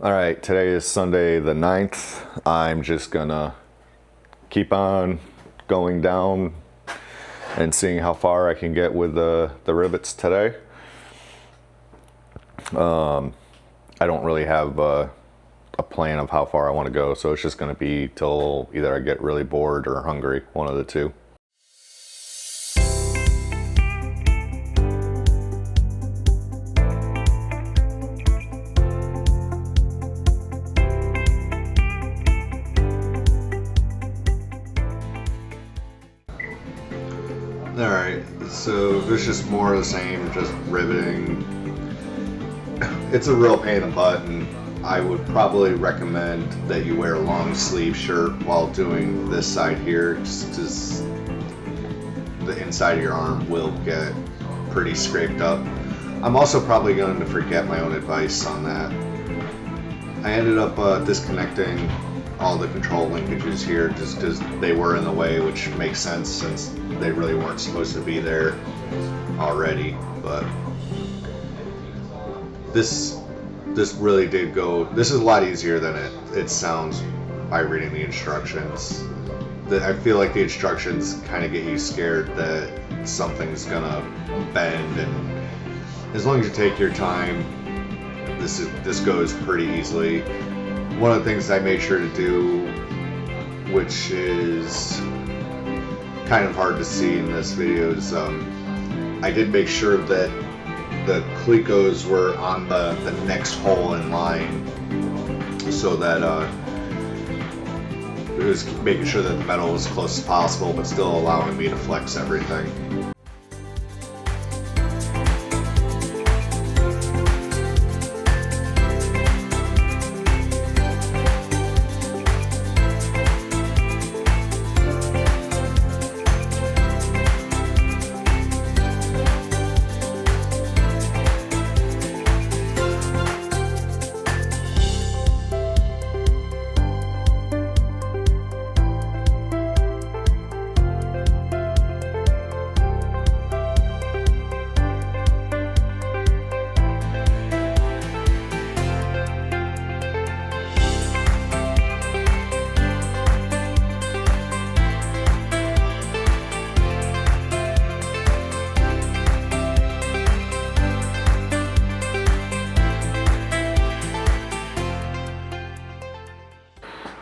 All right, today is Sunday the 9th. I'm just gonna keep on going down and seeing how far I can get with the rivets today. I don't really have a plan of how far I want to go, so it's just gonna be till either I get really bored or hungry, one of the two. Alright, so there's just more of the same, just riveting. It's a real pain in the butt, and I would probably recommend that you wear a long sleeve shirt while doing this side here, just because the inside of your arm will get pretty scraped up. I'm also probably going to forget my own advice on that. I ended up disconnecting all the control linkages here just because they were in the way, which makes sense since they really weren't supposed to be there already. But this really did go. This is a lot easier than it sounds by reading the instructions. I feel like the instructions kind of get you scared that something's gonna bend, and as long as you take your time, this goes pretty easily. One of the things I made sure to do, which is kind of hard to see in this video, is I did make sure that the clecos were on the next hole in line, so that it was making sure that the metal was as close as possible, but still allowing me to flex everything.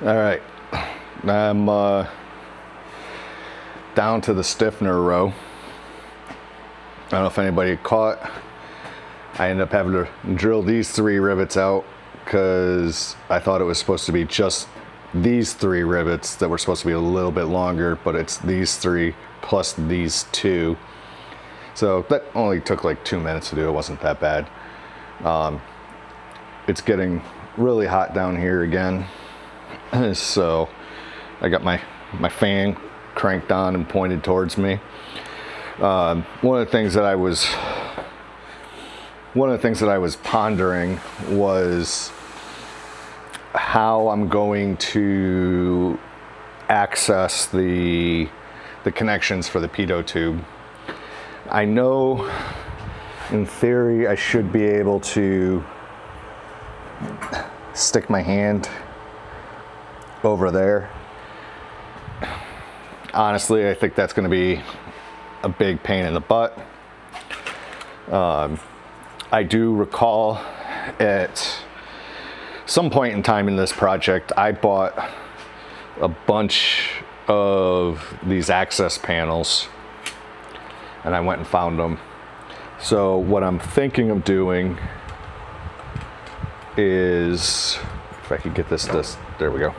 All right, I'm down to the stiffener row. I don't know if anybody caught. I ended up having to drill these 3 rivets out because I thought it was supposed to be just these 3 rivets that were supposed to be a little bit longer, but it's these 3 plus these 2. So that only took like 2 minutes to do. It wasn't that bad. It's getting really hot down here again. So I got my fan cranked on and pointed towards me. One of the things that I was pondering was how I'm going to access the connections for the Pitot tube. I know in theory I should be able to stick my hand over there. Honestly, I think that's going to be a big pain in the butt. I do recall at some point in time in this project, I bought a bunch of these access panels and I went and found them. So what I'm thinking of doing is, if I could get this, there we go,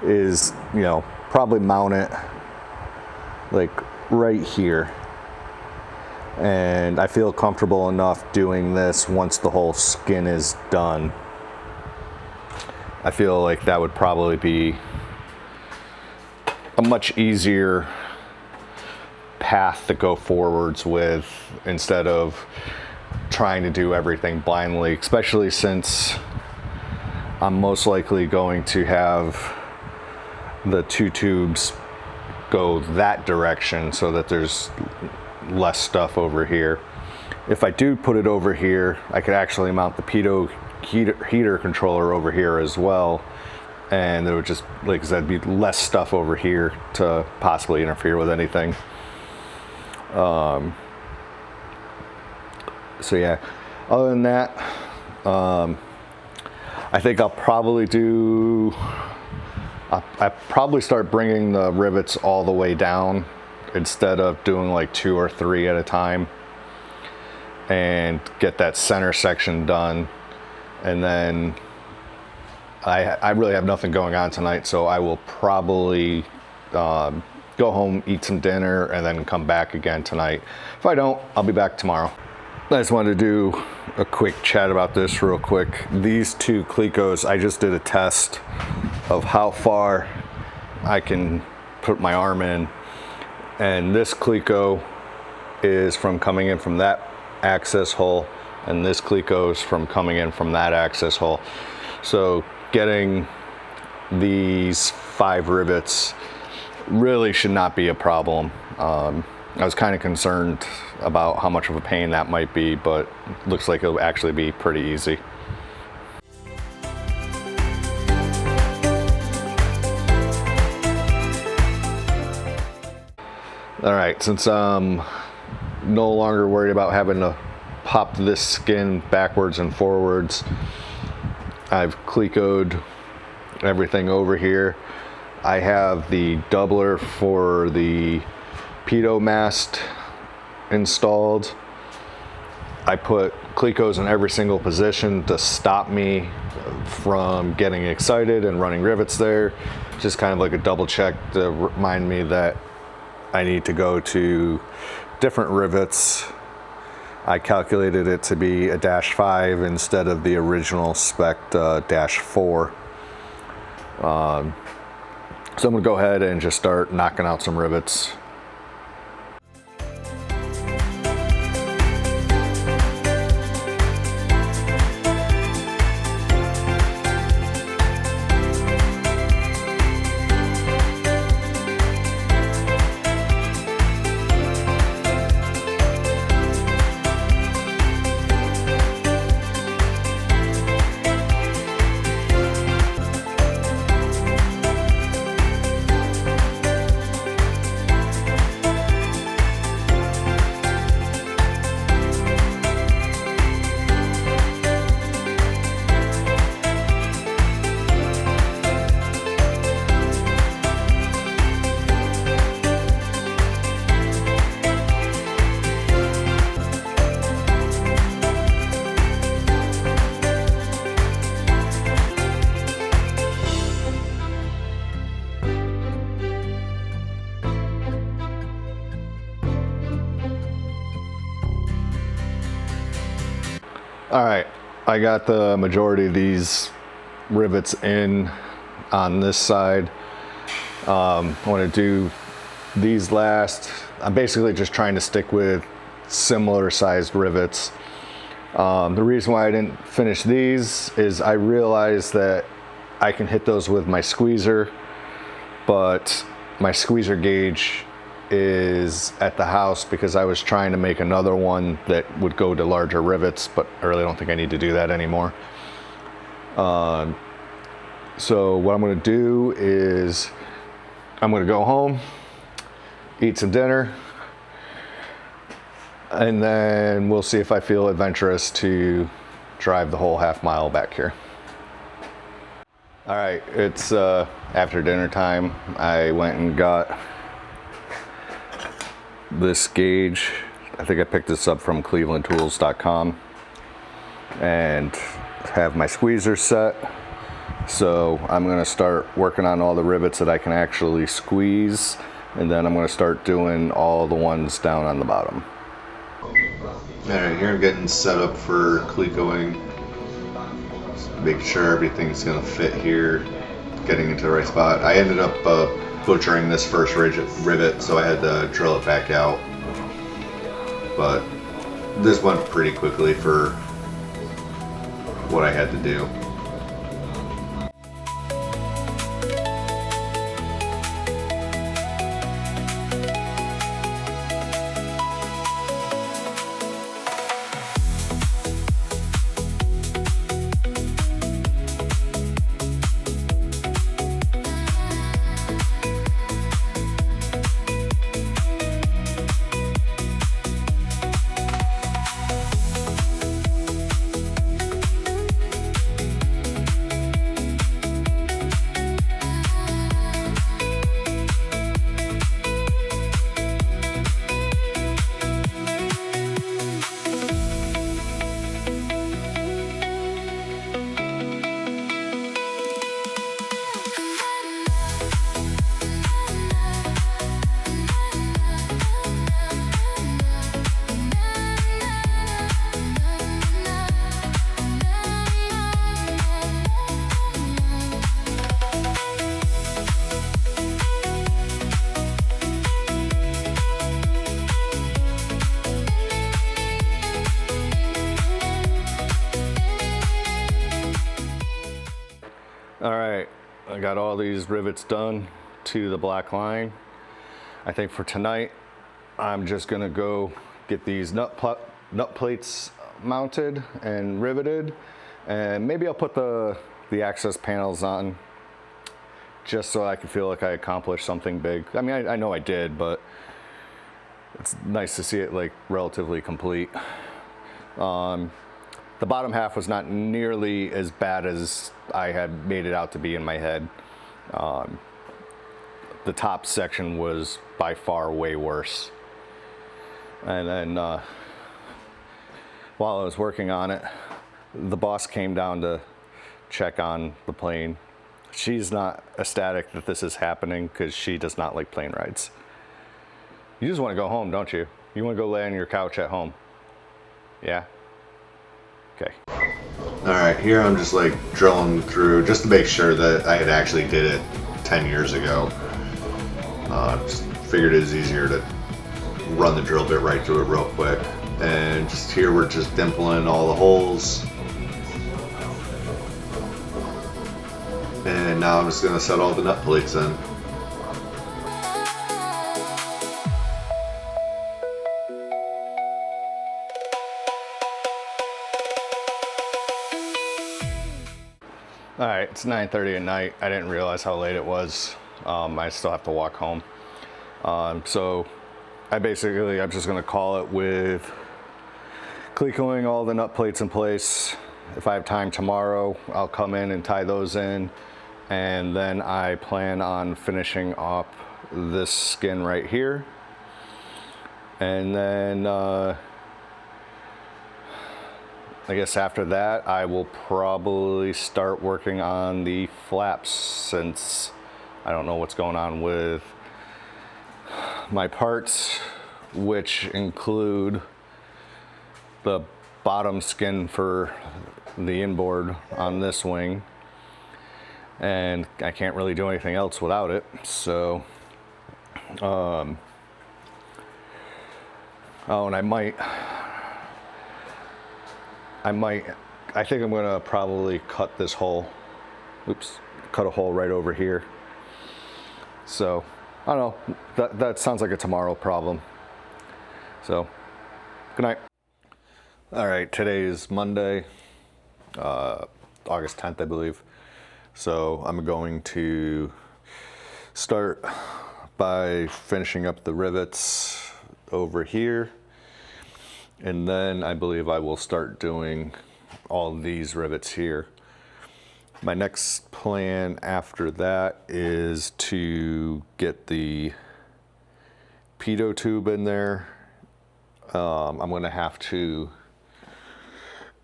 is, you know, probably mount it like right here. And I feel comfortable enough doing this once the whole skin is done. I feel like that would probably be a much easier path to go forwards with, instead of trying to do everything blindly, especially since I'm most likely going to have the 2 tubes go that direction so that there's less stuff over here. If I do put it over here, I could actually mount the Pitot heater controller over here as well, and there would just, like I said, be less stuff over here to possibly interfere with anything. So yeah, other than that, I think I'll probably start bringing the rivets all the way down instead of doing like 2 or 3 at a time, and get that center section done. And then I really have nothing going on tonight, so I will probably go home, eat some dinner, and then come back again tonight. If I don't, I'll be back tomorrow. I just wanted to do a quick chat about this real quick. These 2 Clecos, I just did a test of how far I can put my arm in, and this Cleco is from coming in from that access hole, and this Cleco is from coming in from that access hole. So getting these 5 rivets really should not be a problem. I was kind of concerned about how much of a pain that might be, but looks like it'll actually be pretty easy. All right, since I'm no longer worried about having to pop this skin backwards and forwards, I've Clecoed everything over here. I have the doubler for the Pitot mast installed. I put Clecos in every single position to stop me from getting excited and running rivets there. Just kind of like a double check to remind me that I need to go to different rivets. I calculated it to be a -5 instead of the original spec -4. So I'm gonna go ahead and just start knocking out some rivets. All right, I got the majority of these rivets in on this side. I want to do these last. I'm basically just trying to stick with similar sized rivets. The reason why I didn't finish these is I realized that I can hit those with my squeezer, but my squeezer gauge is at the house because I was trying to make another one that would go to larger rivets, but I really don't think I need to do that anymore. So what I'm going to do is I'm going to go home, eat some dinner, and then we'll see if I feel adventurous to drive the whole half mile back here. All right, it's after dinner time. I went and got this gauge. I think I picked this up from clevelandtools.com, and have my squeezer set. So I'm going to start working on all the rivets that I can actually squeeze, and then I'm going to start doing all the ones down on the bottom. Alright, here I'm getting set up for Clecoing. Making sure everything's going to fit here, getting into the right spot. I ended up butchering this first rivet, so I had to drill it back out. But this went pretty quickly for what I had to do. All right, I got all these rivets done to the black line. I think for tonight, I'm just gonna go get these nut plates mounted and riveted, and maybe I'll put the access panels on just so I can feel like I accomplished something big. I mean, I know I did, but it's nice to see it like relatively complete. The bottom half was not nearly as bad as I had made it out to be in my head. The top section was by far way worse. And then while I was working on it, the boss came down to check on the plane. She's not ecstatic that this is happening because she does not like plane rides. You just want to go home, don't you? You want to go lay on your couch at home. Yeah? Okay. All right, here I'm just like drilling through just to make sure that I had actually did it 10 years ago. Just figured it was easier to run the drill bit right through it real quick. And just here we're just dimpling all the holes. And now I'm just gonna set all the nut plates in. All right, it's 9:30 at night. I didn't realize how late it was. I still have to walk home. So I'm just gonna call it with clecoing all the nut plates in place. If I have time tomorrow, I'll come in and tie those in. And then I plan on finishing up this skin right here. And then I guess after that, I will probably start working on the flaps since I don't know what's going on with my parts, which include the bottom skin for the inboard on this wing. And I can't really do anything else without it. So, oh, and I think I'm gonna probably cut this hole. Oops, cut a hole right over here. So, I don't know, that sounds like a tomorrow problem. So, good night. All right, today is Monday, August 10th, I believe. So I'm going to start by finishing up the rivets over here. And then I believe I will start doing all these rivets here. My next plan after that is to get the pitot tube in there. I'm gonna have to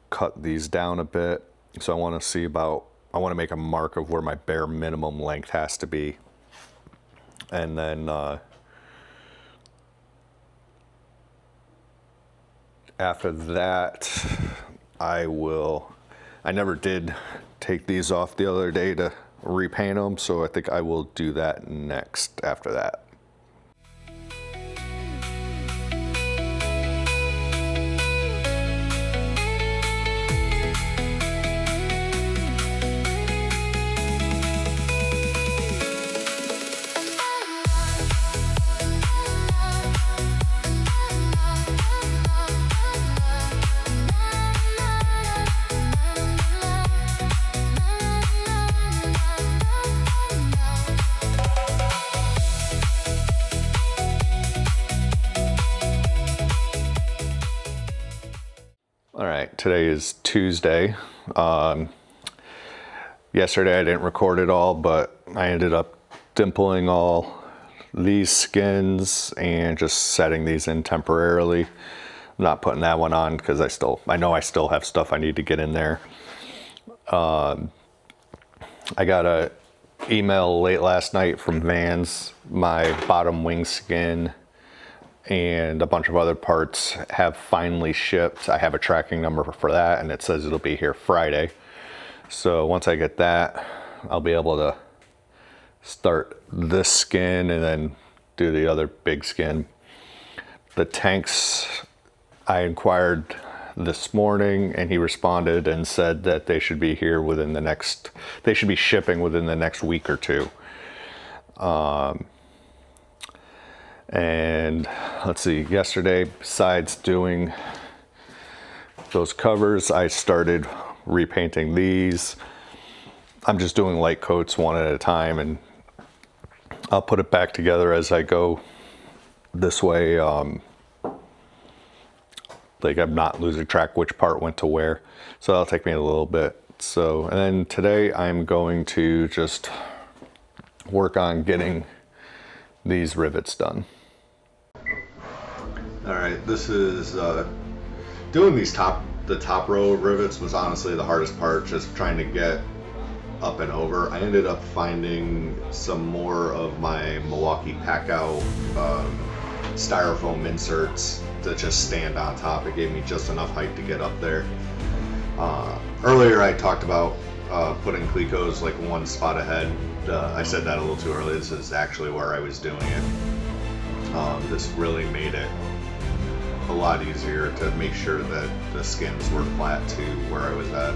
cut these down a bit. So I wanna make a mark of where my bare minimum length has to be. And then after that, I never did take these off the other day to repaint them, so I think I will do that next after that. All right, today is Tuesday. Yesterday I didn't record it all, but I ended up dimpling all these skins and just setting these in temporarily. I'm not putting that one on because I know I still have stuff I need to get in there. I got a email late last night from Vans. My bottom wing skin and a bunch of other parts have finally shipped. I have a tracking number for that, and it says it'll be here Friday. So once I get that, I'll be able to start this skin and then do the other big skin. The tanks, I inquired this morning, and he responded and said that they should be here within the next, they should be shipping within the next week or two. And let's see, yesterday, besides doing those covers, I started repainting these. I'm just doing light coats one at a time, and I'll put it back together as I go. This way, like I'm not losing track which part went to where. So that'll take me a little bit. So, and then today I'm going to just work on getting these rivets done. All right, this is doing these the top row of rivets was honestly the hardest part, just trying to get up and over. I ended up finding some more of my Milwaukee Packout styrofoam inserts that just stand on top. It gave me just enough height to get up there. Earlier I talked about putting clecos like one spot ahead. I said that a little too early. This is actually where I was doing it. This really made it a lot easier to make sure that the skins were flat to where I was at.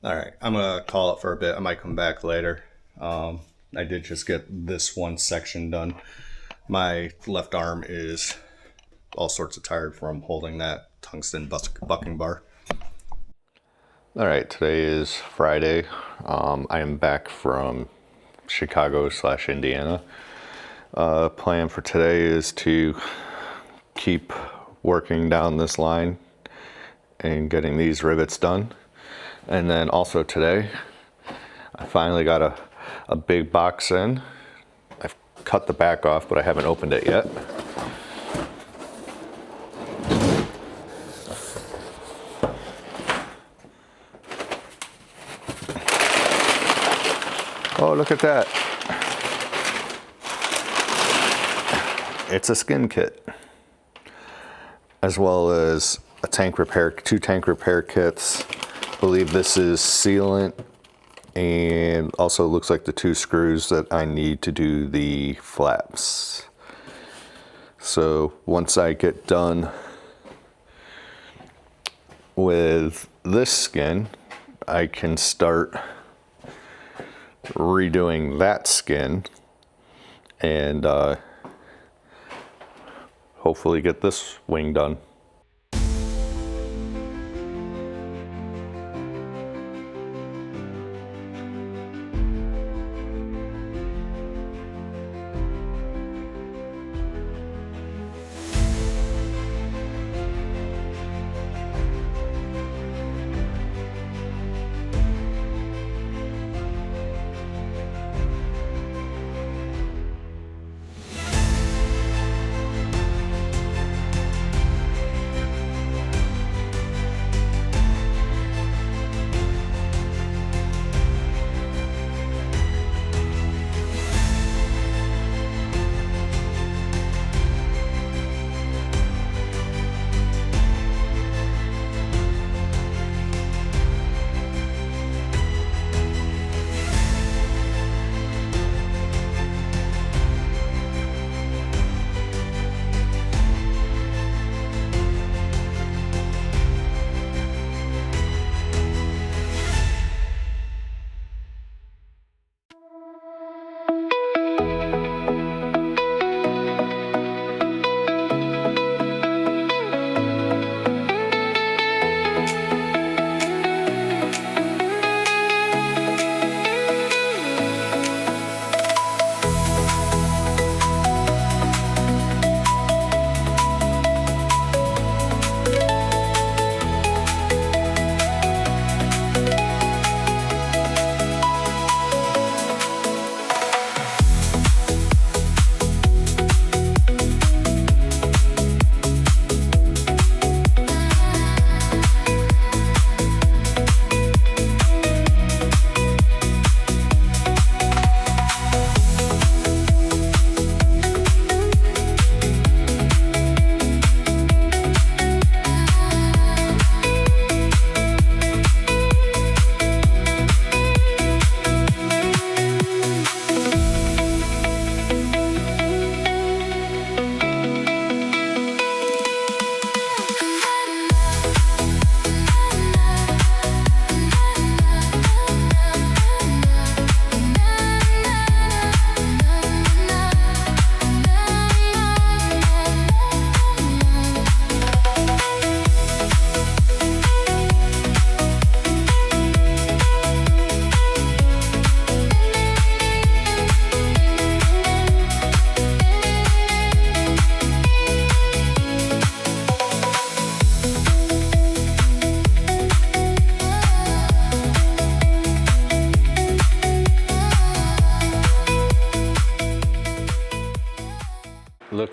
All right, I'm gonna call it for a bit. I might come back later. I did just get this one section done. My left arm is all sorts of tired from holding that tungsten bucking bar. All right, today is Friday. I am back from Chicago/Indiana. Plan for today is to keep working down this line and getting these rivets done. And then also today, I finally got a big box in. I've cut the back off, but I haven't opened it yet. Oh, look at that. It's a skin kit, as well as a tank repair, 2 tank repair kits. I believe this is sealant, and also looks like the 2 screws that I need to do the flaps. So once I get done with this skin, I can start redoing that skin and hopefully get this wing done.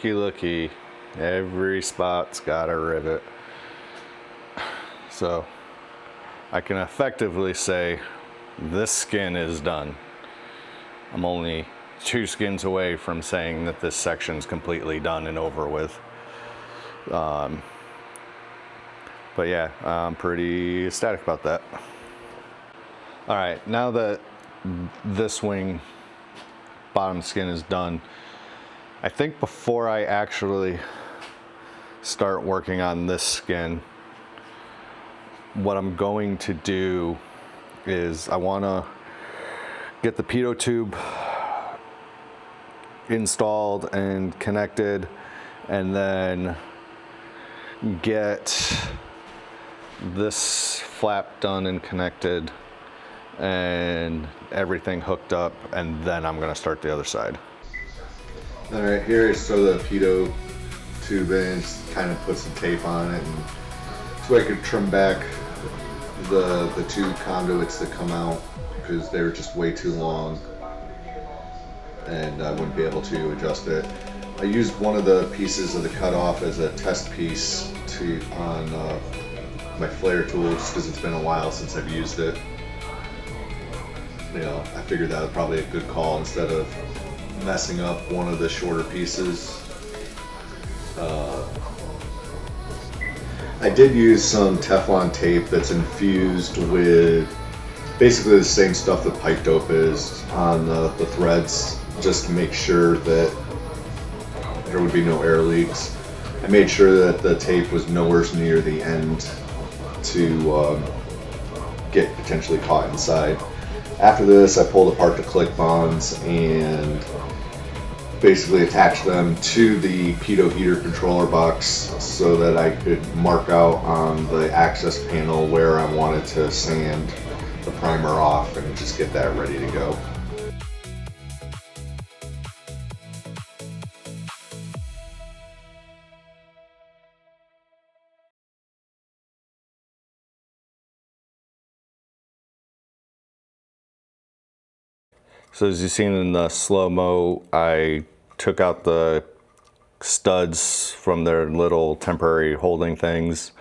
looky, every spot's got a rivet. So I can effectively say this skin is done. I'm only 2 skins away from saying that this section's completely done and over with. But yeah, I'm pretty ecstatic about that. All right, now that this wing bottom skin is done, I think before I actually start working on this skin, what I'm going to do is I want to get the pitot tube installed and connected, and then get this flap done and connected and everything hooked up, and then I'm going to start the other side. All right, here I throw the pitot tube in, just kind of put some tape on it, and so I could trim back the two conduits that come out because they were just way too long and I wouldn't be able to adjust it. I used one of the pieces of the cutoff as a test piece on my flare tool just because it's been a while since I've used it. You know, I figured that was probably a good call instead of messing up one of the shorter pieces. I did use some Teflon tape that's infused with basically the same stuff that pipe dope is on the threads, just to make sure that there would be no air leaks. I made sure that the tape was nowhere near the end to get potentially caught inside. After this, I pulled apart the click bonds and basically attached them to the pitot heater controller box so that I could mark out on the access panel where I wanted to sand the primer off and just get that ready to go. So as you've seen in the slow-mo, I took out the studs from their little temporary holding things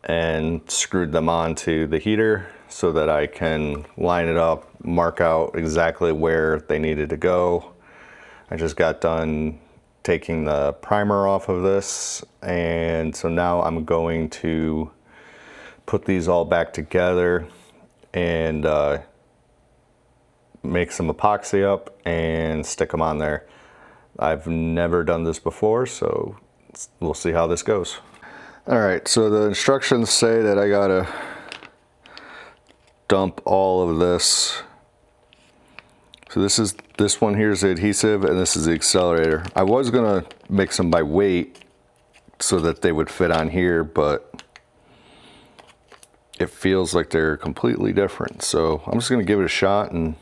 and screwed them onto the heater so that I can line it up, mark out exactly where they needed to go. I just got done taking the primer off of this, and so now I'm going to put these all back together and make some epoxy up and stick them on there. I've never done this before, so we'll see how this goes. All right, so the instructions say that I gotta dump all of this. So this one here is the adhesive and this is the accelerator. I was gonna mix them by weight so that they would fit on here, but it feels like they're completely different. So I'm just gonna give it a shot and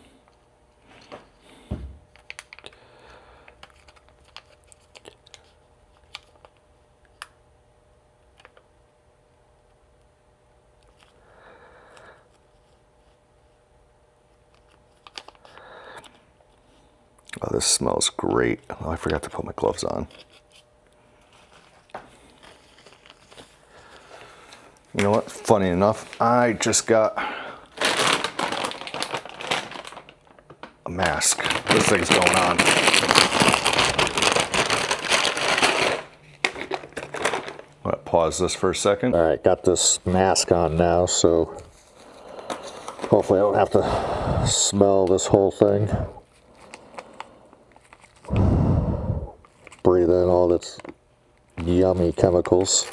oh, this smells great. Oh, I forgot to put my gloves on. You know what? Funny enough, I just got a mask. This thing's going on. I'm gonna pause this for a second. All right, got this mask on now, so hopefully I don't have to smell this whole thing. Breathe in all its yummy chemicals.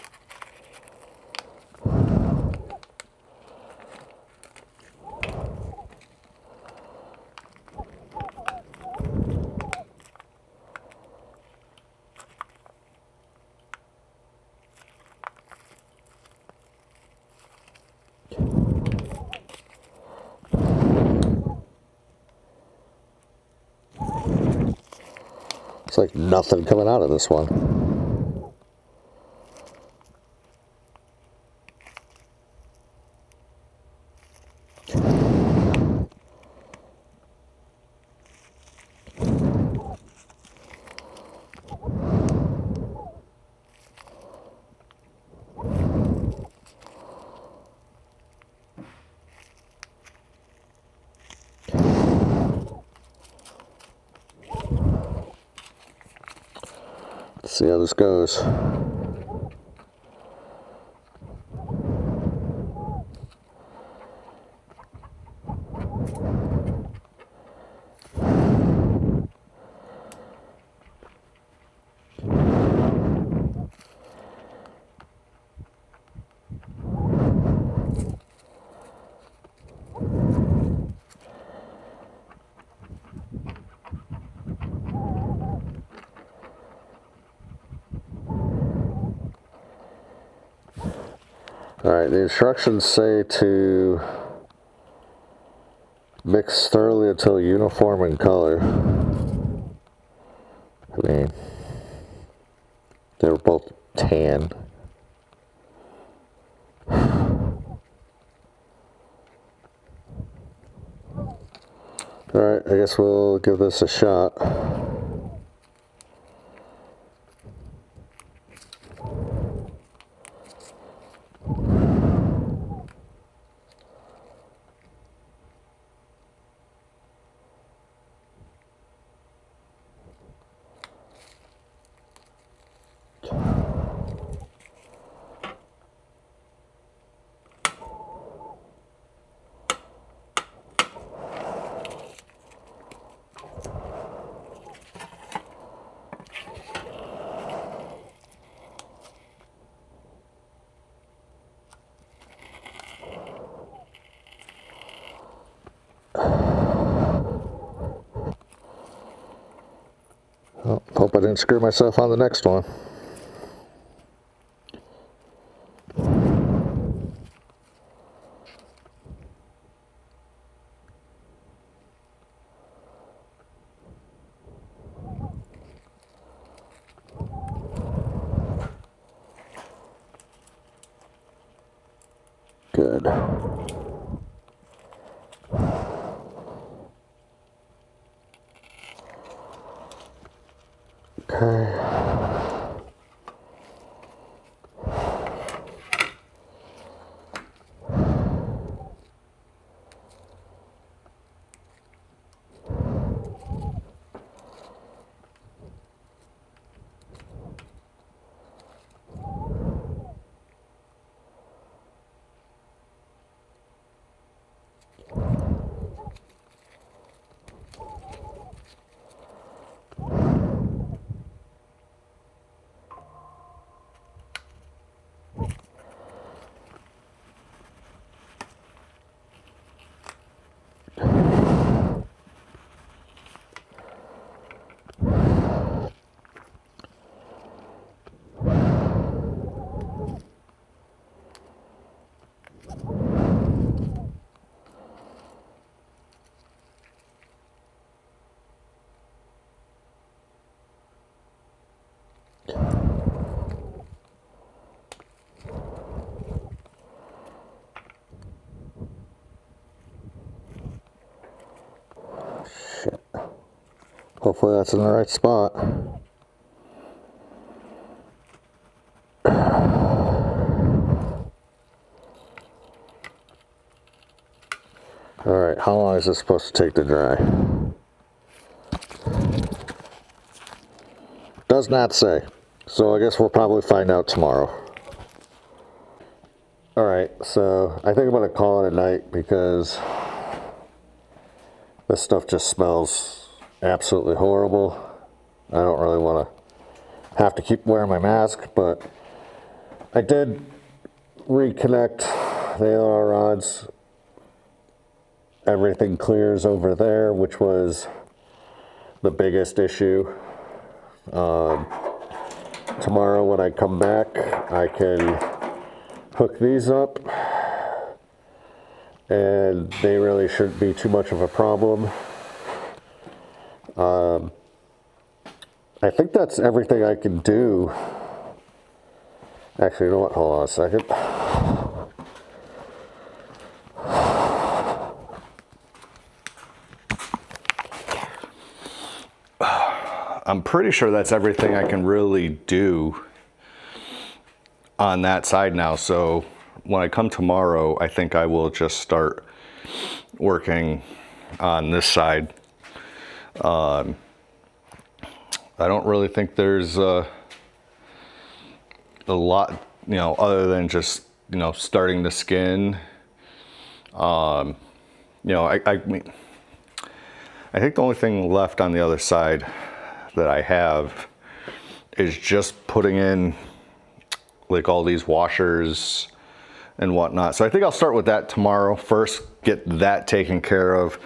It's like nothing coming out of this one. see how this goes. Alright, the instructions say to mix thoroughly until uniform in color. I mean, they were both tan. Alright, I guess we'll give this a shot. Well, hope I didn't screw myself on the next one. Good. Okay. Shit. Hopefully that's in the right spot. Alright, how long is this supposed to take to dry? Does not say. So I guess we'll probably find out tomorrow. Alright, so I think I'm going to call it a night because this stuff just smells absolutely horrible. I don't really want to have to keep wearing my mask, but I did reconnect the LR rods. Everything clears over there, which was the biggest issue. Tomorrow when I come back, I can hook these up and they really shouldn't be too much of a problem. I think that's everything I can do. Actually, you know what? Hold on a second. I'm pretty sure that's everything I can really do on that side now. So when I come tomorrow, I think I will just start working on this side. I don't really think there's a lot, you know, other than just, you know, starting the skin. You know, I mean, I think the only thing left on the other side that I have is just putting in like all these washers and whatnot. So I think I'll start with that tomorrow. First, get that taken care of,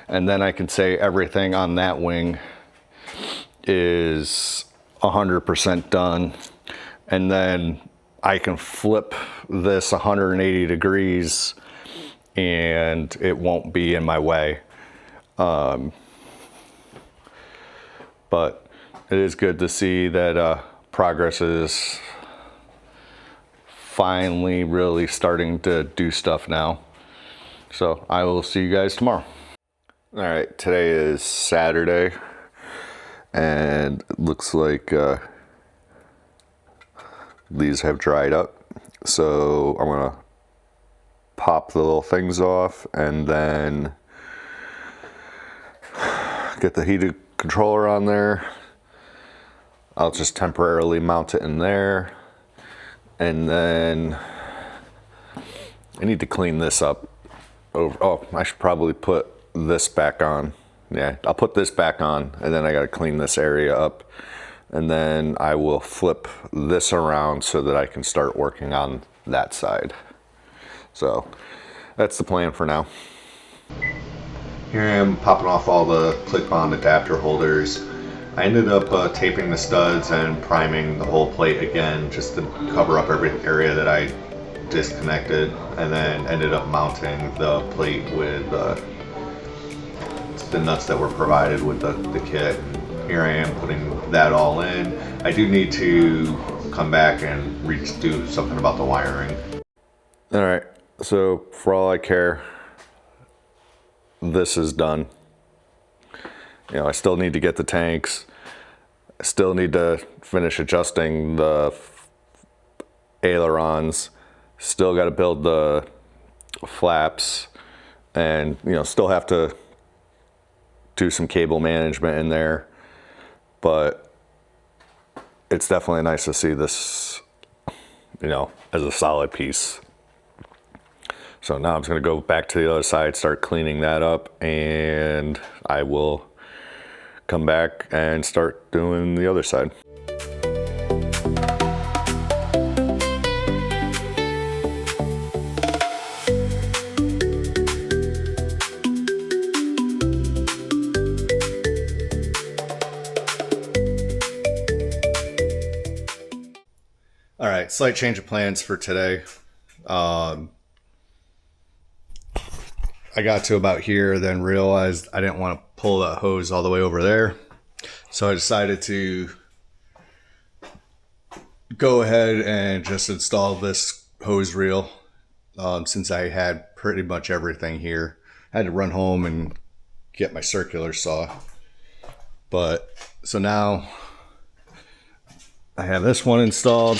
and then I can say everything on that wing is 100% done. And then I can flip this 180 degrees and it won't be in my way. But it is good to see that progress is finally really starting to do stuff now. So I will see you guys tomorrow. All right, today is Saturday, and it looks like these have dried up. So I'm gonna pop the little things off and then get the heated controller on there. I'll just temporarily mount it in there. And then I need to clean this up. Oh, I should probably put this back on. Yeah, I'll put this back on, and then I gotta clean this area up. And then I will flip this around so that I can start working on that side. So that's the plan for now. Here I am popping off all the clip-on adapter holders. I ended up taping the studs and priming the whole plate again just to cover up every area that I disconnected, and then ended up mounting the plate with the nuts that were provided with the kit. And here I am putting that all in. I do need to come back and do something about the wiring. All right, so for all I care, this is done. You know, I still need to get the tanks. I still need to finish adjusting the ailerons. Still got to build the flaps, and you know, still have to do some cable management in there. But it's definitely nice to see this, you know, as a solid piece. So now I'm just gonna go back to the other side, start cleaning that up, and I will come back and start doing the other side. All right, slight change of plans for today. I got to about here, then realized I didn't want to pull that hose all the way over there. So I decided to go ahead and just install this hose reel, since I had pretty much everything here. I had to run home and get my circular saw. But so now I have this one installed.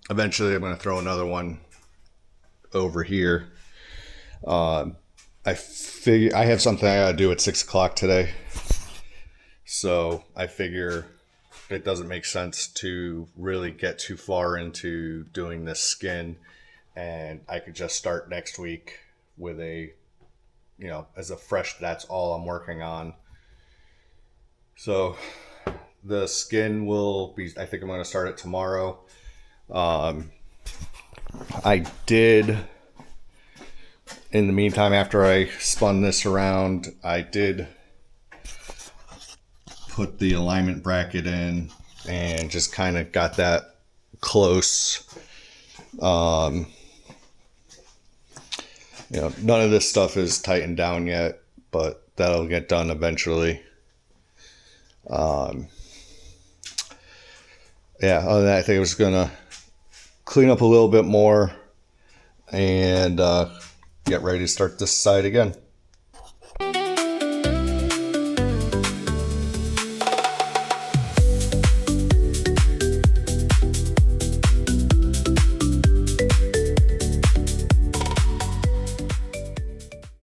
Eventually I'm going to throw another one over here. I figure I have something I got to do at 6 o'clock today. So I figure it doesn't make sense to really get too far into doing this skin, and I could just start next week with a, you know, as a fresh, that's all I'm working on. So the skin will be, I think I'm going to start it tomorrow. I did, in the meantime, after I spun this around, I did put the alignment bracket in and just kind of got that close. You know, none of this stuff is tightened down yet, but that'll get done eventually. Yeah, other than that, I think I was gonna clean up a little bit more and get ready to start this side again.